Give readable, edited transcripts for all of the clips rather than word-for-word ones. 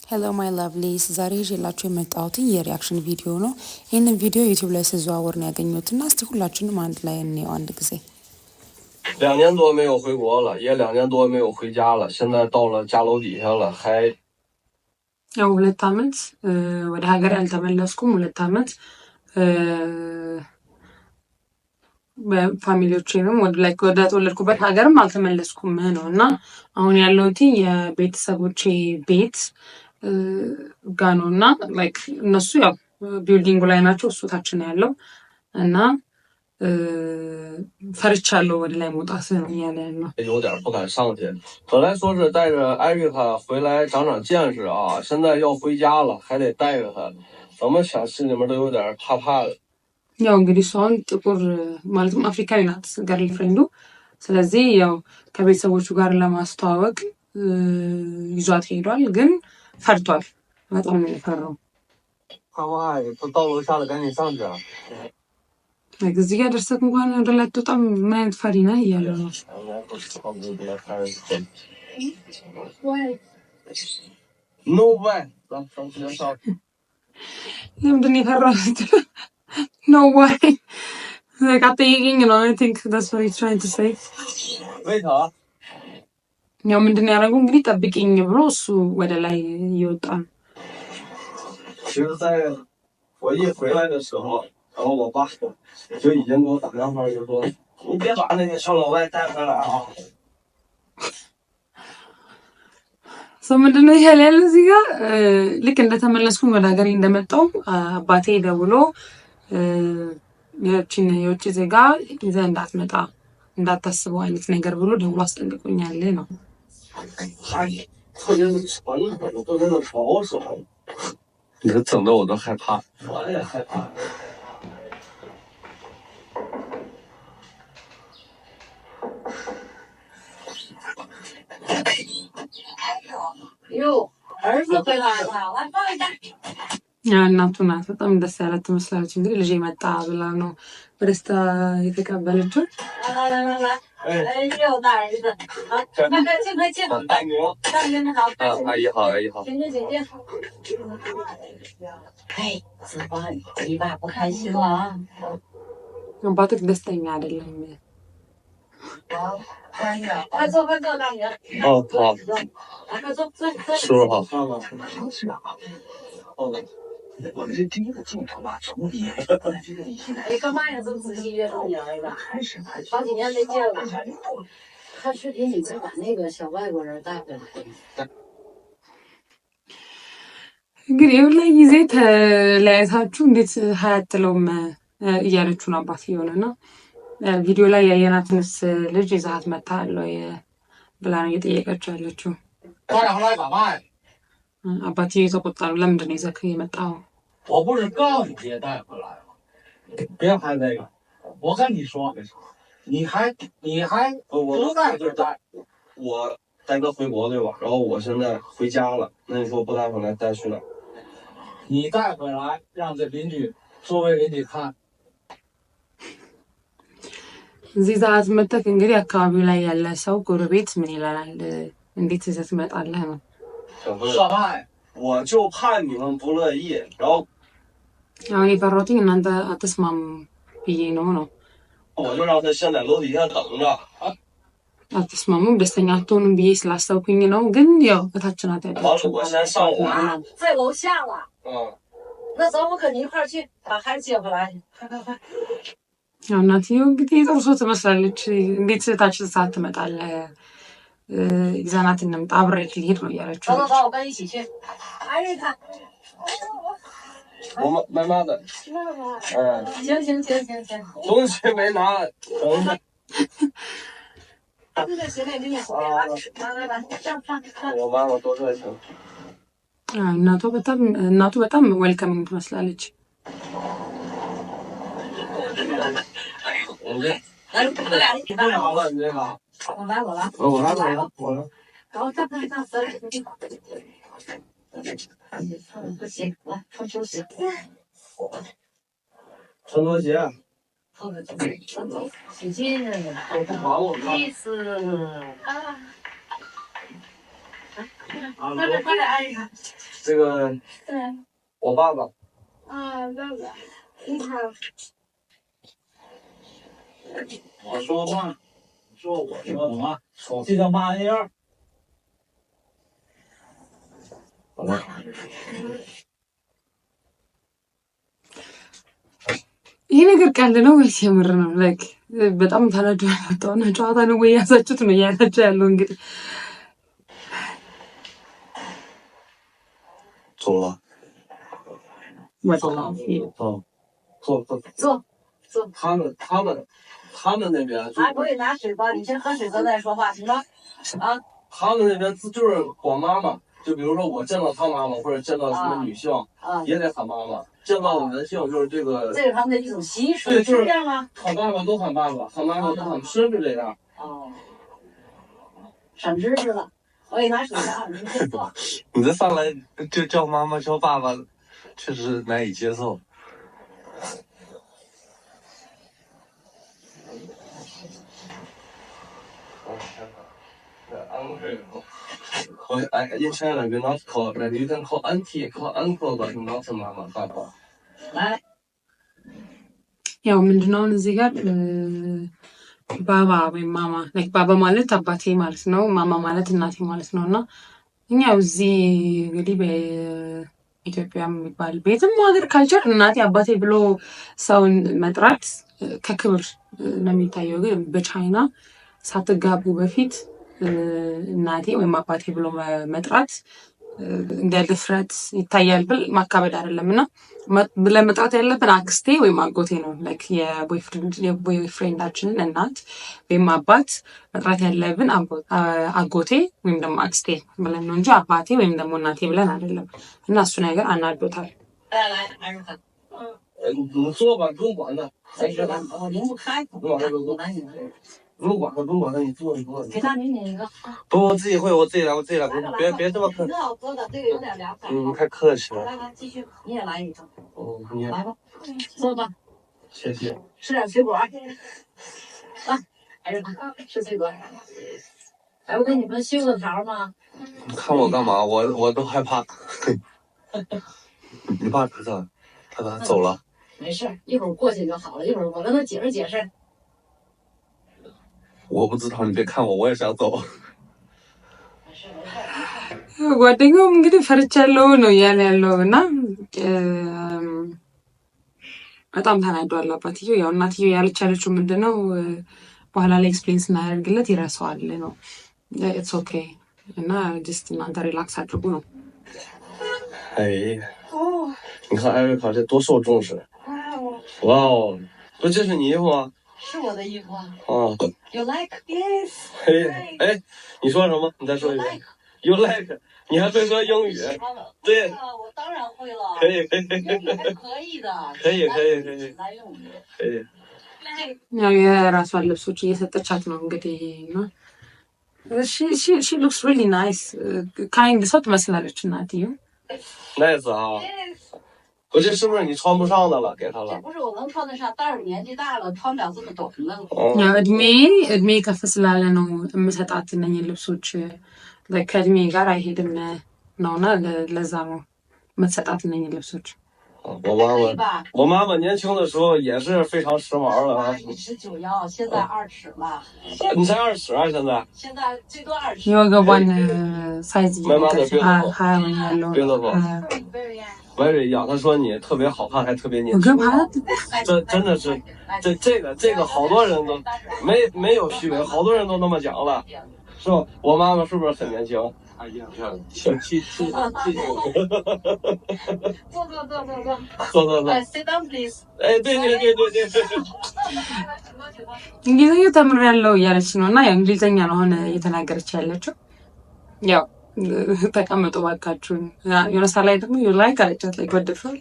ሄሎ ማይ ላቭሊስ ዛሬ ይዤላችሁ የመጣሁት የሪያክሽን ቪዲዮ ነው። ይህንን ቪዲዮ ዩቲዩብ ላይ ስዘዋወር ነው ያገኘሁትና እስቲ ሁላችንም አንድ ላይ እንየው አንድ ጊዜ።2年多没有回国了，也2年多没有回家了。现在到了家楼底下了，还ያው 2 ዓመት ወደ ሀገር ያልተመለስኩም 2 ዓመት በፋሚሊዎቼንም ወደ ተወለድኩበት ሀገርም አልተመለስኩም ነው እና አሁን ያለሁት የቤተሰቦቼ ቤት ጋር ነውና ላይክ እነሱ ያው ቢልዲንጉ ላይ ናቸው እሱ ታች ነው ያለው እና ፈርቻለሁ ወደ ላይ መውጣት ነው ያለ ነው።有点不敢上去。本来说是带着艾瑞卡回来长长见识啊，现在要回家了，还得带着他，怎么想心里面都有点怕怕的。ያው እንግዲህ እሷን ጥቁር ማለትም አፍሪካዊ ናት ገርል ፍሬንዱ። ስለዚህ ያው ከቤተሰቦቹ ጋር ለማስተዋወቅ ይዟት ሄዷል፣ ግን ፈርቷል። በጣም ነው የፈራው።怕怕呀，都到楼下了，赶紧上去了。እዚህ ጋር ደርሰህ እንኳን ወደ ላይ በጣም ምን አይነት ፈሪ ነህ እያለ ነው። No way， ለምንድን ነው የፈራው? No way like አትጠይቂኝ ነው። I think that's what he's trying to say። 为啥？ያው ምንድን ነው ያደረገው እንግዲህ ጠብቂኝ ብሎ እሱ ወደ ላይ እየወጣ ነው።其实在我一回来的时候，然后我爸就已经给我打电话就说，你别把那个小老外带回来啊。ሰው ምንድን ነው ያለ እዚህ ጋር ልክ እንደተመለስኩኝ ወደ ሀገሬ እንደመጣሁ አባቴ ደውሎ ያቺን የውጭ ዜጋ ይዘህ እንዳትመጣ እንዳታስበው አይነት ነገር ብሎ ደውሎ አስጠንቅቆኛል ነው።你这整的我都害怕。我也害怕。哟，儿子回来了，来抱一下。እናቱ ናት በጣም ደስ ያላት ትመስላለች። እንግዲህ ልጄ መጣ ብላ ነው በደስታ የተቀበለችው።来来来来，哎呦，大儿子，啊，快进快进，大牛，大哥你好，阿姨好，阿姨好。请进请进。哎，子欢，你爸不开心了啊？ አባትህ ደስተኛ አይደለም።快坐快坐，大爷。哦，好，来快坐坐坐。叔叔好。我们这第一个镜头吧，从你你干嘛呀？这么仔细约束你儿子？好几年没见了。他视频你再把那个小外国人带回来。 እንግዲህ ሁላ ጊዜ ተለያይታችሁ እንዴት ሀያትለውም እያለችው ነው አባትየው እና ቪዲዮ ላይ ያየናትንስ ልጅ ይዛት መታለ ብላ ነው እየጠየቀችው ያለችው። አባትየው የተቆጣሉ ለምንድን ነው ይዘህ የመጣው? 我不是告诉你别带回来吗？别拍那个，我跟你说，你还不带就带。我带他回国对吧？然后我现在回家了，那你说不带回来带去哪？你带回来让这邻居周围邻居看。 እዚህ ሰዓት መጥተህ እንግዲህ አካባቢው ላይ ያለ ሰው ጎረቤት ምን ይላል? እንዴት ይዘህ ትመጣለህ ነው? 少派，我就怕你们不乐意，然后 አሁን የፈራሁትኝ እናንተ አትስማሙ ብዬ ነው። 我就让他先在楼底下等着。 አትስማሙም ደስተኛ አትሆኑም ብዬ ስላሰብኩኝ ነው። ግን ያው እታች ናት ያለችው። 我先上午。在楼下了。那走，我跟你一块儿去把孩子接回来。快快快！ ያው እናትየው እንግዲህ ጥሩ ሰው ትመስላለች። እንዴት ታች ሰዓት ትመጣለህ? ይዘናት እንምጣ አብሬክ ልሄድ ነው እያለችው። 走走走，我跟你一起去。艾瑞卡。我妈妈的。行行行行行。东西没拿，等一下。这个行李给你回来，来，上上上。我妈妈多热情。 እናቱ በጣም ዌልከሚንግ ትመስላለች። 来，我俩一起太好了，你这个。我来。我来。然后上上。不行，来穿球鞋。穿拖鞋。使劲。意思。快点快点挨着。这个对。我爸爸。啊，爸爸，你好。我说话，说我说什么？这叫嘛玩意儿？好了。ይሄ ነገር ቀልድ ነው ወይስ የምር ነው? ላይክ በጣም ተናዶ ያወጣውና ጨዋታ ነው ወይ ያዛችሁት ነው እያላችሁ ያለው እንግዲህ።走了。走了。坐。他们那边就。我给你拿水吧，你先喝水，咱再说话，行吗？啊。他们那边就是管妈妈，就比如说我见到他妈妈或者见到什么女性，也得喊妈妈。见到男性就是这个。这是他们的一种习俗，对，就是这样吗？喊爸爸都喊爸爸，喊妈妈都喊，是这样。哦。省知识了，我给你拿水啊，你先坐。你这上来就叫妈妈叫爸爸，确实难以接受。In China, we not call that. You can call auntie, call uncle, but not mama, papa. 来。ያው ምንድነው እዚህ ጋር ባባ ወይም ማማ ላይክ ባባ ማለት አባቴ ማለት ነው። ማማ ማለት እናቴ ማለት ነውና እኛ እዚህ እንግዲህ በኢትዮጵያ የሚባል ቤትም ሀገር ካልቸር እናቴ አባቴ ብሎ ሰውን መጥራት ከክብር ነው የሚታየው። ግን በቻይና ሳትጋቡ በፊት እናቴ ወይም አባቴ ብሎ መጥራት እንደ ድፍረት ይታያል ብል ማካበድ አይደለምና ለመጥራት ያለብን አክስቴ ወይም አጎቴ ነው። ላይክ የቦይፍሬንዳችንን እናት ወይም አባት መጥራት ያለብን አጎቴ ወይም ደግሞ አክስቴ ብለን ነው እንጂ አባቴ ወይም ደግሞ እናቴ ብለን አይደለም። እና እሱ ነገር አናዶታል።你说吧，不用管他。拧不开。不用管他，不用管他，你坐你坐。给他拧一个。不，我自己会，我自己来，别这么客气。挺好喝的，这个有点凉快。太客气了。来，继续，你也来一个。你来吧，坐吧。谢谢。吃点水果。来，还是吃水果。哎，我给你们修个桃吗？看我干嘛？我都害怕。你爸知道，他咋走了？没事，一会儿过去就好了。一会儿我跟他解释解释。我不知道，你别看我，我也想走。ጓደኛውም እንግዲህ ፈርቻለሁ ነው እያለ ያለው እና በጣም ተናዷል አባትየው። ያው እናትየው ያለች ያለችው ምንድነው በኋላ ላይ ኤክስፕሌን ስናደርግለት ይረሳዋል ነው። ኢትስ ኦኬ እና ጀስት እናንተ ሪላክስ አድርጉ ነው።哎，你看艾瑞卡这多受重视！哇哦，不，这是你衣服吗？是我的衣服啊。You like? Yes. 哎，你说什么？你再说一遍。You like？你还会说英语？对。我当然会了。可以。还可以的。可以。来用语。可以。ያው የራሷን ልብሶች እየሰጠቻት ነው እንግዲህ እና she looks really nice kind ሰው ትመስላለች እናትየው። nice 啊。我这是不是你穿不上的了？给他了。这不是我能穿得上，但是年纪大了，穿不了这么短了。ያው እድሜ ከፍ ስላለ ነው የምሰጣት እነኝህን ልብሶች ከእድሜ ጋር አይሄድም ነውና ለዛ ነው የምትሰጣት እነኝህን ልብሶች።我妈妈年轻的时候也是非常时髦的啊。你是9腰，现在2尺了。你才2尺啊？现在最多2尺。የወገቧን ሳይዝ ያለው Very young， 他说你特别好看，还特别年轻。这真的是，这个好多人都没有虚伪，好多人都那么讲了，是吧？我妈妈是不是很年轻？哎呀，气。坐。Sit down, please。哎，对。እንግሊዝኛ ተምሬያለሁ እያለች ነው እና ያው እንግሊዝኛ ነው አሁን እየተናገረች ያለችው። ያው ተቀመጡ ባካችሁን። የሆነ ሰዓት ላይ ደግሞ ላይክ አለቻት ላይ ወደፈል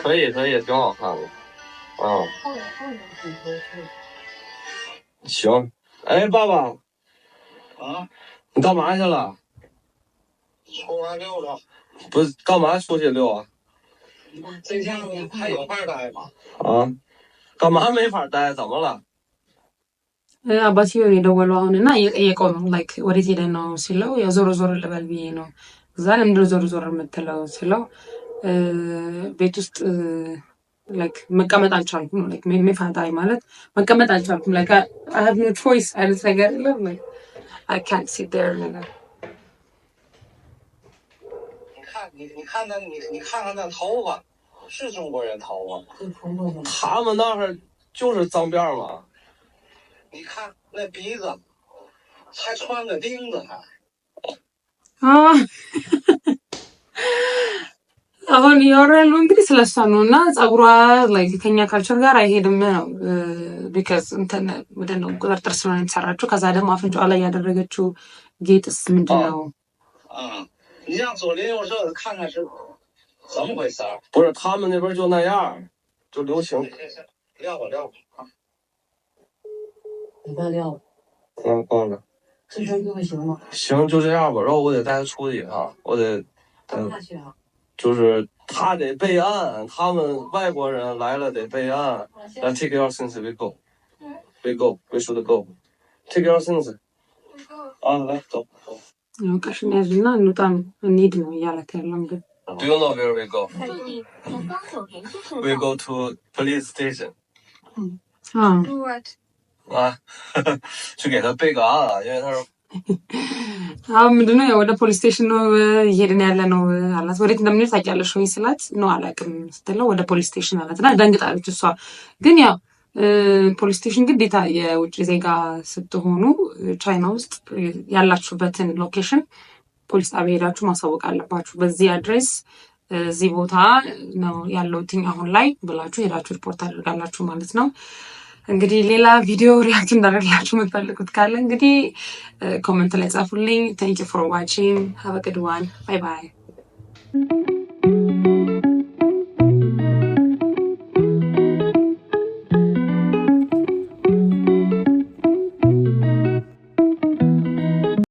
可以，挺好看的。行。哎，爸爸。啊？你干嘛去了？出来溜溜。不是，干嘛出去溜啊？这下子还有伴带吗？啊？干嘛没法待？怎么了？ አባትየው የደወለው አሁን እና እየጠየቀው ነው ላይክ ወዴት ሄደህ ነው ሲለው ያው ዞር ዞር ልበል ብዬ ነው። እዛ ለምንድነው ዞር ዞር የምትለው ሲለው ቤት ውስጥ ላይክ መቀመጥ አልቻልኩም ነው ላይክ ሜፋታይ ማለት መቀመጥ አልቻልኩም ላይክ I have no choice አይነት ነገር የለም like I can't sit there ነገር 你看看那头发，是中国人头发吗？他们那儿就是脏辫儿嘛。你看那鼻子，还穿个钉子还。አሁን እያወራ ያለው እንግዲህ ስለሷ ነው እና ጸጉሯ ላይክ ከኛ ካልቸር ጋር አይሄድም ነው ቢካዝ እንትን ምንድን ነው ቁጥጥር ስለሆነ የተሰራችው። ከዛ ደግሞ አፍንጫዋ ላይ ያደረገችው ጌጥስ ምንድን ነው? 你让左邻右舍看看是怎么回事？不是他们那边就那样，就流行。撂吧撂吧。你不要撂了，挂了。这事儿行吗？行，就这样吧。然后我得带他出去啊，我得，干嘛去啊？就是他得备案，他们外国人来了得备案。来 take your things, we go, we should go. Take your things. 啊，来走。 ቀሽን ያዝና እንውጣም እንሂድ ነው እያለት ያለው እንግዲህ። Do you know where we go? We go to police station. 啊，去给他备个案啊，因为他说。ምንድነው ያው ወደ ፖሊስ ስቴሽን ነው እየሄድን ያለ ነው አላት። ወዴት እንደምንሄድ ታውቂያለሽ ወይ ስላት ነው አላውቅም ስትለው ወደ ፖሊስ ስቴሽን አላትና ደንግጣለች እሷ። ግን ያው ፖሊስ ስቴሽን ግዴታ የውጭ ዜጋ ስትሆኑ ቻይና ውስጥ ያላችሁበትን ሎኬሽን ፖሊስ ጣቢያ ሄዳችሁ ማሳወቅ አለባችሁ። በዚህ አድሬስ እዚህ ቦታ ነው ያለሁት አሁን ላይ ብላችሁ ሄዳችሁ ሪፖርት አድርጋላችሁ ማለት ነው። እንግዲህ ሌላ ቪዲዮ ሪያክት እንዳደርግላችሁ የምትፈልጉት ካለ እንግዲህ ኮመንት ላይ ጻፉልኝ። ታንክ ዩ ፎር ዋቺንግ ሃቭ አ ጉድ ዋን ባይ ባይ።